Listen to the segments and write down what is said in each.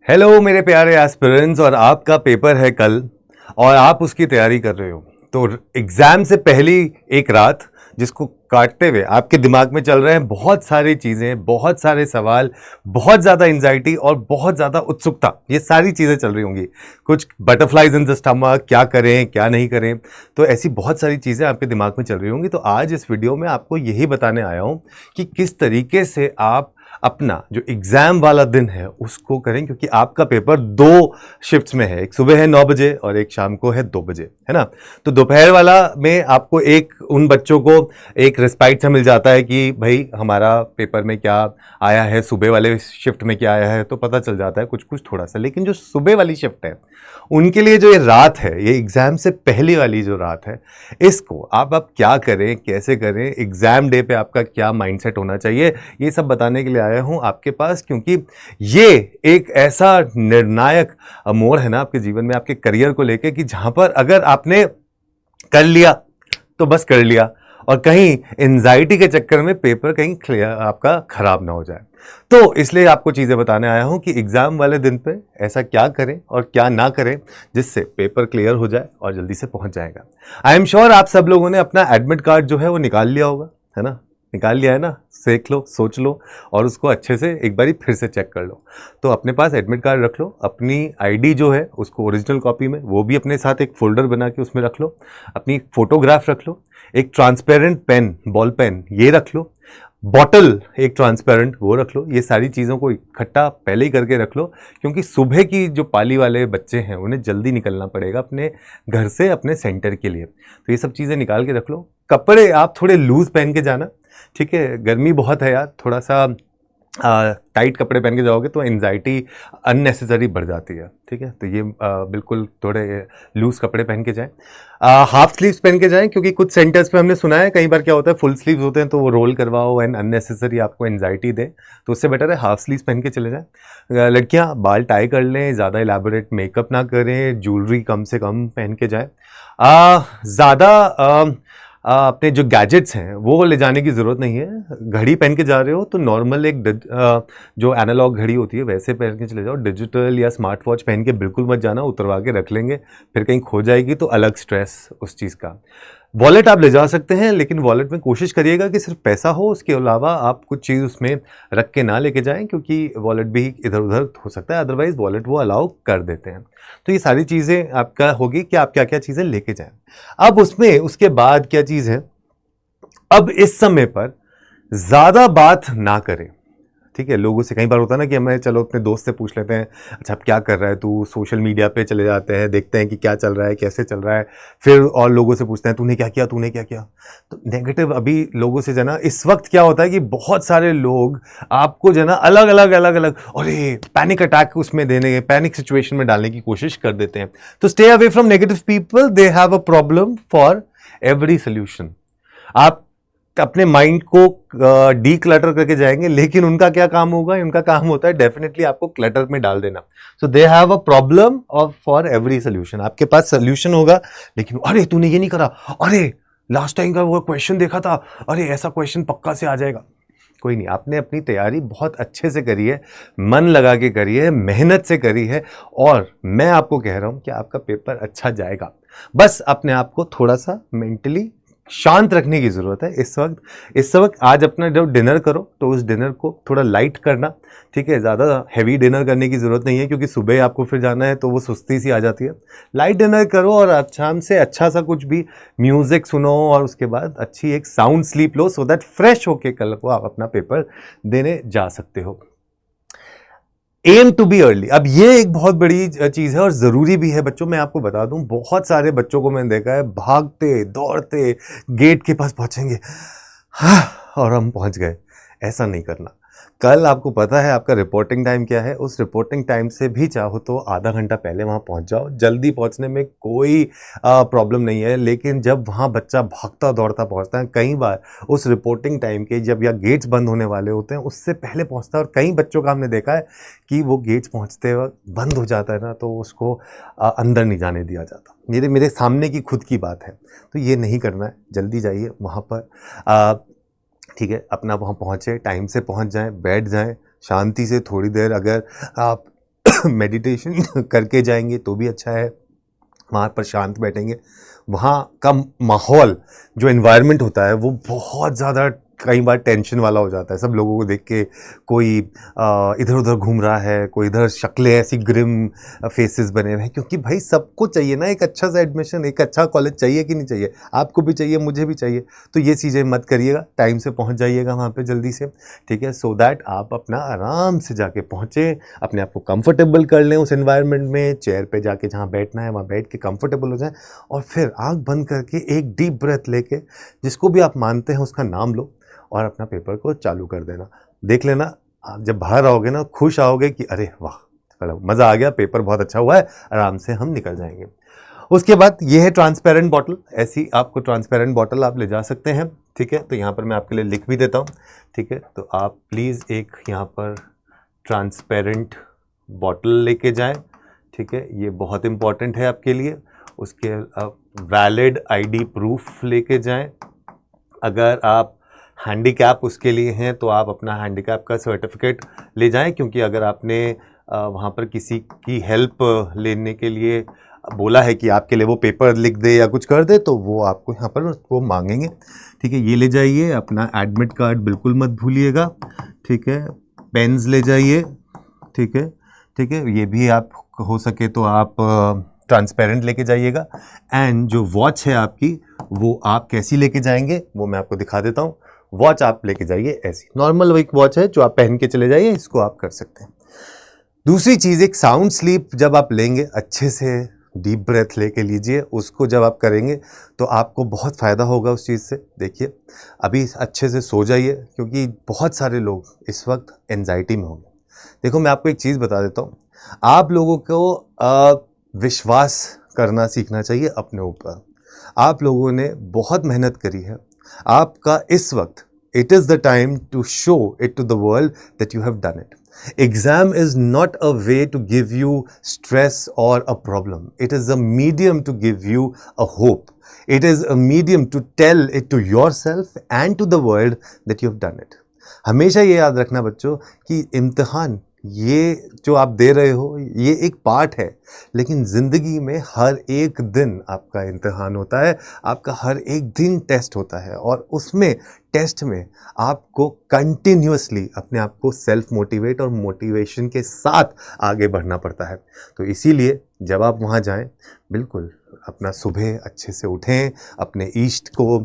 Hello मेरे प्यारे aspirants, और आपका पेपर है कल और आप उसकी तैयारी कर रहे हो। तो एग्जाम से पहली एक रात जिसको काटते हुए आपके दिमाग में चल रहे हैं बहुत सारी चीज़ें, बहुत सारे सवाल, बहुत ज़्यादा एंजाइटी और बहुत ज़्यादा उत्सुकता, ये सारी चीज़ें चल रही होंगी। कुछ बटरफ्लाइज इन द स्टमक, क्या करें क्या नहीं करें, तो ऐसी बहुत सारी चीज़ें आपके दिमाग में चल रही होंगी। तो आज इस वीडियो में आपको यही बताने आया हूँ कि किस तरीके से आप अपना जो एग्जाम वाला दिन है उसको करें, क्योंकि आपका पेपर दो शिफ्ट्स में है, एक सुबह है 9 बजे और एक शाम को है 2 बजे, है ना। तो दोपहर वाला में आपको एक उन बच्चों को एक रिस्पाइट सा मिल जाता है कि भाई हमारा पेपर में क्या आया है, सुबह वाले शिफ्ट में क्या आया है, तो पता चल जाता है कुछ कुछ थोड़ा सा। लेकिन जो सुबह वाली शिफ्ट है उनके लिए जो ये रात है, ये एग्जाम से पहले वाली जो रात है, इसको आप क्या करें, कैसे करें, एग्जाम डे पे आपका क्या माइंडसेट होना चाहिए, ये सब बताने के लिए आया हूं आपके पास। क्योंकि ये एक ऐसा निर्णायक मोड़ है ना आपके जीवन में, आपके करियर को लेके, कि जहां पर अगर आपने कर लिया तो बस कर लिया, और कहीं एंजाइटी के चक्कर में पेपर कहीं आपका खराब ना हो जाए। तो इसलिए आपको चीजें बताने आया हूं कि एग्जाम वाले दिन पे ऐसा क्या करें और क्या ना करें जिससे पेपर क्लियर हो जाए और जल्दी से पहुंच जाएगा। आई एम श्योर आप सब लोगों ने अपना एडमिट कार्ड जो है वो निकाल लिया होगा, है ना। निकाल लिया है ना, सेक लो, सोच लो और उसको अच्छे से एक बारी फिर से चेक कर लो। तो अपने पास एडमिट कार्ड रख लो, अपनी आईडी जो है उसको ओरिजिनल कॉपी में वो भी अपने साथ एक फोल्डर बना के उसमें रख लो, अपनी फोटोग्राफ रख लो, एक ट्रांसपेरेंट पेन, बॉल पेन ये रख लो, बॉटल एक ट्रांसपेरेंट वो रख लो। ये सारी चीज़ों को इकट्ठा पहले ही करके रख लो, क्योंकि सुबह की जो पाली वाले बच्चे हैं उन्हें जल्दी निकलना पड़ेगा अपने घर से अपने सेंटर के लिए। तो ये सब चीज़ें निकाल के रख लो। कपड़े आप थोड़े लूज पहन के जाना, ठीक है, गर्मी बहुत है यार, थोड़ा सा टाइट कपड़े पहन के जाओगे तो एनजाइटी अननेसेसरी बढ़ जाती है, ठीक है। तो ये बिल्कुल थोड़े लूज कपड़े पहन के जाएं, हाफ स्लीव्स पहन के जाएं, क्योंकि कुछ सेंटर्स पे हमने सुना है कई बार क्या होता है फुल स्लीव्स होते हैं तो वो रोल करवाओ एंड अननेसेसरी आपको एनजाइटी दे, तो उससे बेटर है हाफ स्लीव्स पहन के चले जाएं। लड़कियां बाल टाई कर लें, ज़्यादा इलेबोरेट मेकअप ना करें, ज्वेलरी कम से कम पहन के जाएं। ज़्यादा अपने जो गैजेट्स हैं वो ले जाने की ज़रूरत नहीं है। घड़ी पहन के जा रहे हो तो नॉर्मल एक जो एनालॉग घड़ी होती है वैसे पहन के चले जाओ। डिजिटल या स्मार्ट वॉच पहन के बिल्कुल मत जाना, उतरवा के रख लेंगे, फिर कहीं खो जाएगी तो अलग स्ट्रेस उस चीज़ का। वॉलेट आप ले जा सकते हैं, लेकिन वॉलेट में कोशिश करिएगा कि सिर्फ पैसा हो, उसके अलावा आप कुछ चीज़ उसमें रख के ना लेके जाएं, क्योंकि वॉलेट भी इधर उधर हो सकता है, अदरवाइज वॉलेट वो अलाउ कर देते हैं। तो ये सारी चीज़ें आपका होगी कि आप क्या क्या चीज़ें लेके जाएं। अब उसमें उसके बाद क्या चीज़ है, अब इस समय पर ज़्यादा बात ना करें, ठीक है। लोगों से कई बार होता है ना कि हमें चलो अपने दोस्त से पूछ लेते हैं, अच्छा अब क्या कर रहा है तू, सोशल मीडिया पे चले जाते हैं, देखते हैं कि क्या चल रहा है, कैसे चल रहा है, फिर और लोगों से पूछते हैं तूने क्या किया, तूने क्या किया। तो नेगेटिव अभी लोगों से जो है ना, इस वक्त क्या होता है कि बहुत सारे लोग आपको जो है ना अलग अलग अलग अलग अरे पैनिक अटैक उसमें देने, पैनिक सिचुएशन में डालने की कोशिश कर देते हैं। तो stay away from negative people, they have a problem for every solution. आप अपने माइंड को डी क्लटर करके जाएंगे, लेकिन उनका क्या काम होगा, उनका काम होता है डेफिनेटली आपको क्लटर में डाल देना। So they have a problem of for every solution. आपके पास सोल्यूशन होगा लेकिन अरे तूने ये नहीं करा, अरे लास्ट टाइम का वो क्वेश्चन देखा था, अरे ऐसा क्वेश्चन पक्का से आ जाएगा। कोई नहीं, आपने अपनी तैयारी बहुत अच्छे से करी है, मन लगा के करी है, मेहनत से करी है, और मैं आपको कह रहा हूं कि आपका पेपर अच्छा जाएगा। बस अपने आप को थोड़ा सा मेंटली शांत रखने की जरूरत है इस वक्त आज अपना जब डिनर करो तो उस डिनर को थोड़ा लाइट करना, ठीक है। ज़्यादा हैवी डिनर करने की ज़रूरत नहीं है, क्योंकि सुबह आपको फिर जाना है तो वो सुस्ती सी आ जाती है। लाइट डिनर करो और शाम से अच्छा सा कुछ भी म्यूज़िक सुनो, और उसके बाद अच्छी एक sound sleep low, so that fresh होके कल को आप अपना पेपर देने जा सकते हो। एम टू बी अर्ली, अब ये एक बहुत बड़ी चीज है और जरूरी भी है बच्चों। मैं आपको बता दूं, बहुत सारे बच्चों को मैंने देखा है भागते दौड़ते गेट के पास पहुंचेंगे, हाँ, और हम पहुंच गए। ऐसा नहीं करना। कल आपको पता है आपका रिपोर्टिंग टाइम क्या है, उस रिपोर्टिंग टाइम से भी चाहो तो आधा घंटा पहले वहां पहुंच जाओ। जल्दी पहुंचने में कोई प्रॉब्लम नहीं है, लेकिन जब वहां बच्चा भागता दौड़ता पहुंचता है, कई बार उस रिपोर्टिंग टाइम के जब या गेट्स बंद होने वाले होते हैं उससे पहले पहुंचता है, और कई बच्चों का हमने देखा है कि वो गेट्स पहुंचते वक्त बंद हो जाता है ना, तो उसको अंदर नहीं जाने दिया जाता। मेरे सामने की खुद की बात है। तो ये नहीं करना है, जल्दी जाइए वहाँ पर, ठीक है। अपना वहाँ पहुँचे, टाइम से पहुँच जाएं, बैठ जाएं शांति से थोड़ी देर। अगर आप मेडिटेशन करके जाएंगे तो भी अच्छा है, वहाँ पर शांत बैठेंगे। वहाँ का माहौल, जो एनवायरनमेंट होता है वो बहुत ज़्यादा कई बार टेंशन वाला हो जाता है। सब लोगों को देख के कोई इधर उधर घूम रहा है, कोई इधर शक्लें ऐसी ग्रिम फेसेस बने हुए हैं, क्योंकि भाई सबको चाहिए ना एक अच्छा सा एडमिशन, एक अच्छा कॉलेज चाहिए कि नहीं चाहिए, आपको भी चाहिए, मुझे भी चाहिए। तो ये चीज़ें मत करिएगा, टाइम से पहुंच जाइएगा वहाँ पे जल्दी से, ठीक है, सो दैट आप अपना आराम से जाके पहुँचे, अपने आप को कंफर्टेबल कर लें उस एनवायरनमेंट में, चेयर पे जाके जहाँ बैठना है वहाँ बैठ के कंफर्टेबल हो जाए, और फिर आँख बंद करके एक डीप ब्रेथ लेके जिसको भी आप मानते हैं उसका नाम लो और अपना पेपर को चालू कर देना। देख लेना, आप जब बाहर आओगे ना खुश आओगे कि अरे वाह, मज़ा आ गया, पेपर बहुत अच्छा हुआ है, आराम से हम निकल जाएंगे। उसके बाद ये है ट्रांसपेरेंट बॉटल। ऐसी आपको ट्रांसपेरेंट बॉटल आप ले जा सकते हैं, ठीक है। तो यहाँ पर मैं आपके लिए लिख भी देता हूँ, ठीक है। तो आप प्लीज़ एक यहाँ पर ट्रांसपेरेंट बॉटल लेके जाएं, ठीक है, ये बहुत इम्पॉर्टेंट है आपके लिए। उसके आप वैलिड आईडी प्रूफ लेके जाएं। अगर आप हैंडीकैप उसके लिए हैं तो आप अपना हैंडीकैप का सर्टिफिकेट ले जाएं, क्योंकि अगर आपने वहाँ पर किसी की हेल्प लेने के लिए बोला है कि आपके लिए वो पेपर लिख दे या कुछ कर दे, तो वो आपको यहाँ पर वो मांगेंगे, ठीक है। ये ले जाइए। अपना एडमिट कार्ड बिल्कुल मत भूलिएगा, ठीक है। पेन्स ले जाइए, ठीक है, ठीक है। ये भी आप हो सके तो आप ट्रांसपेरेंट लेके जाइएगा। एंड जो वॉच है आपकी, वो आप कैसी लेके जाएंगे वो मैं आपको दिखा देता हूँ। वॉच आप लेके जाइए ऐसी नॉर्मल एक वॉच है जो आप पहन के चले जाइए, इसको आप कर सकते हैं। दूसरी चीज़, एक साउंड स्लीप जब आप लेंगे, अच्छे से डीप ब्रेथ लेके लीजिए। उसको जब आप करेंगे तो आपको बहुत फ़ायदा होगा उस चीज़ से। देखिए, अभी अच्छे से सो जाइए, क्योंकि बहुत सारे लोग इस वक्त एंजाइटी में होंगे। देखो, मैं आपको एक चीज़ बता देता हूँ, आप लोगों को विश्वास करना सीखना चाहिए अपने ऊपर। आप लोगों ने बहुत मेहनत करी है, आपका इस वक्त it is the time to show it to the world that you have done it. Exam is not a way to give you stress or a problem. It is a medium to give you a hope. It is a medium to tell it to yourself and to the world that you have done it. हमेशा ये याद रखना बच्चों कि इम्तिहान ये जो आप दे रहे हो ये एक पार्ट है, लेकिन ज़िंदगी में हर एक दिन आपका इम्तिहान होता है, आपका हर एक दिन टेस्ट होता है, और उसमें टेस्ट में आपको कंटिन्यूअसली अपने आप को सेल्फ मोटिवेट और मोटिवेशन के साथ आगे बढ़ना पड़ता है। तो इसीलिए जब आप वहाँ जाएं, बिल्कुल अपना सुबह अच्छे से उठें, अपने ईष्ट को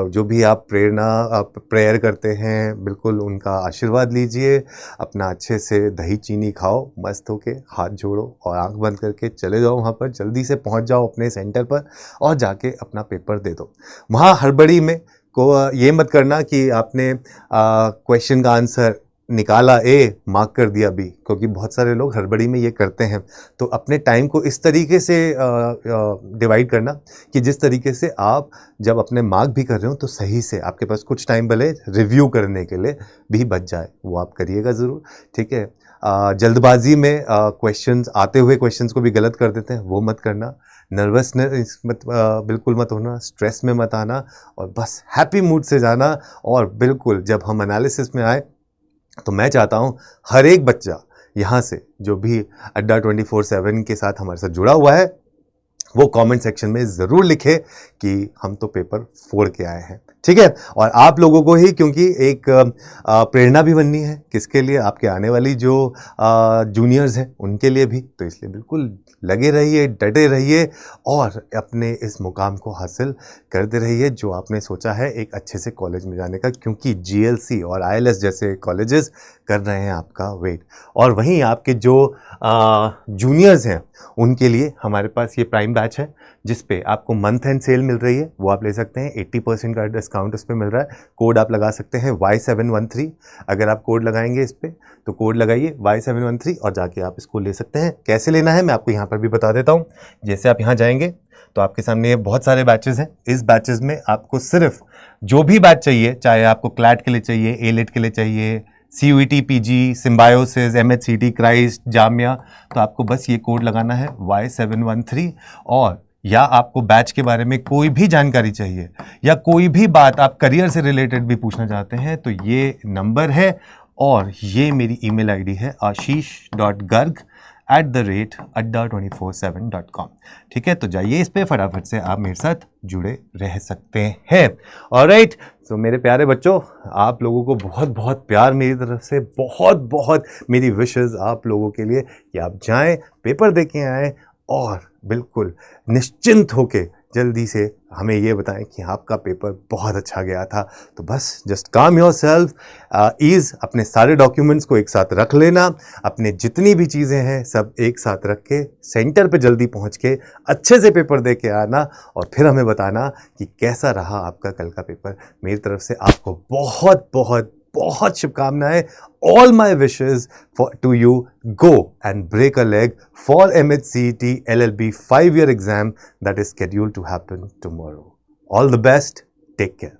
जो भी आप प्रेयर करते हैं, बिल्कुल उनका आशीर्वाद लीजिए। अपना अच्छे से दही चीनी खाओ, मस्त होके हाथ जोड़ो और आंख बंद करके चले जाओ वहाँ पर, जल्दी से पहुँच जाओ अपने सेंटर पर और जाके अपना पेपर दे दो। वहाँ हड़बड़ी में को ये मत करना कि आपने क्वेश्चन का आंसर निकाला ए, मार्क कर दिया बी, क्योंकि बहुत सारे लोग हड़बड़ी में ये करते हैं। तो अपने टाइम को इस तरीके से डिवाइड करना कि जिस तरीके से आप जब अपने मार्क भी कर रहे हो तो सही से आपके पास कुछ टाइम भले रिव्यू करने के लिए भी बच जाए, वो आप करिएगा ज़रूर, ठीक है। जल्दबाजी में क्वेश्चंस आते हुए क्वेश्चंस को भी गलत कर देते हैं, वो मत करना। नर्वसनेस बिल्कुल मत होना, स्ट्रेस में मत आना, और बस हैप्पी मूड से जाना। और बिल्कुल जब हम एनालिसिस में आए तो मैं चाहता हूँ हर एक बच्चा यहाँ से जो भी अड्डा 24/7 के साथ हमारे साथ जुड़ा हुआ है, वो कमेंट सेक्शन में ज़रूर लिखे कि हम तो पेपर फोड़ के आए हैं, ठीक है। और आप लोगों को ही, क्योंकि एक प्रेरणा भी बननी है, किसके लिए, आपके आने वाली जो जूनियर्स हैं उनके लिए भी। तो इसलिए बिल्कुल लगे रहिए, डटे रहिए और अपने इस मुकाम को हासिल करते रहिए जो आपने सोचा है एक अच्छे से कॉलेज में जाने का, क्योंकि GLC और ILS जैसे कॉलेजेस कर रहे हैं आपका वेट। और वहीं आपके जो जूनियर्स हैं उनके लिए हमारे पास ये प्राइम बैच है, जिस पे आपको मंथ एंड सेल मिल रही है, वो आप ले सकते हैं। 80% का डिस्काउंट उस पर मिल रहा है। कोड आप लगा सकते हैं Y713। अगर आप कोड लगाएंगे इस पर तो कोड लगाइए Y713 और जाके आप इसको ले सकते हैं। कैसे लेना है मैं आपको यहाँ पर भी बता देता हूँ। जैसे आप यहाँ जाएंगे तो आपके सामने बहुत सारे बैचेस हैं। इस बैचेस में आपको सिर्फ जो भी बैच चाहिए, चाहे आपको क्लैट के लिए चाहिए, एलेट के लिए चाहिए, CUET PG, symbiosis, MHCT, Christ, Jamia, तो आपको बस ये कोड लगाना है Y713। और या आपको बैच के बारे में कोई भी जानकारी चाहिए या कोई भी बात आप करियर से रिलेटेड भी पूछना चाहते हैं तो ये नंबर है और ये मेरी ईमेल आईडी है ashish.garg adda247.com। ठीक है, तो जाइए इस पे, फटाफट से आप मेरे साथ जुड़े रह सकते हैं। ऑलराइट, तो मेरे प्यारे बच्चों, आप लोगों को बहुत बहुत प्यार मेरी तरफ से, बहुत बहुत मेरी विशेस आप लोगों के लिए कि आप जाएं, पेपर दे के आएँ और बिल्कुल निश्चिंत होके जल्दी से हमें ये बताएं कि आपका पेपर बहुत अच्छा गया था। तो बस जस्ट काम योर सेल्फ ईज, अपने सारे डॉक्यूमेंट्स को एक साथ रख लेना, अपने जितनी भी चीज़ें हैं सब एक साथ रख के सेंटर पे जल्दी पहुंच के अच्छे से पेपर दे के आना और फिर हमें बताना कि कैसा रहा आपका कल का पेपर। मेरी तरफ से आपको बहुत बहुत बहुत शुभकामनाएं। All my wishes to you. Go and break a leg for MHCET LLB 5-year exam that is scheduled to happen tomorrow. All the best. Take care.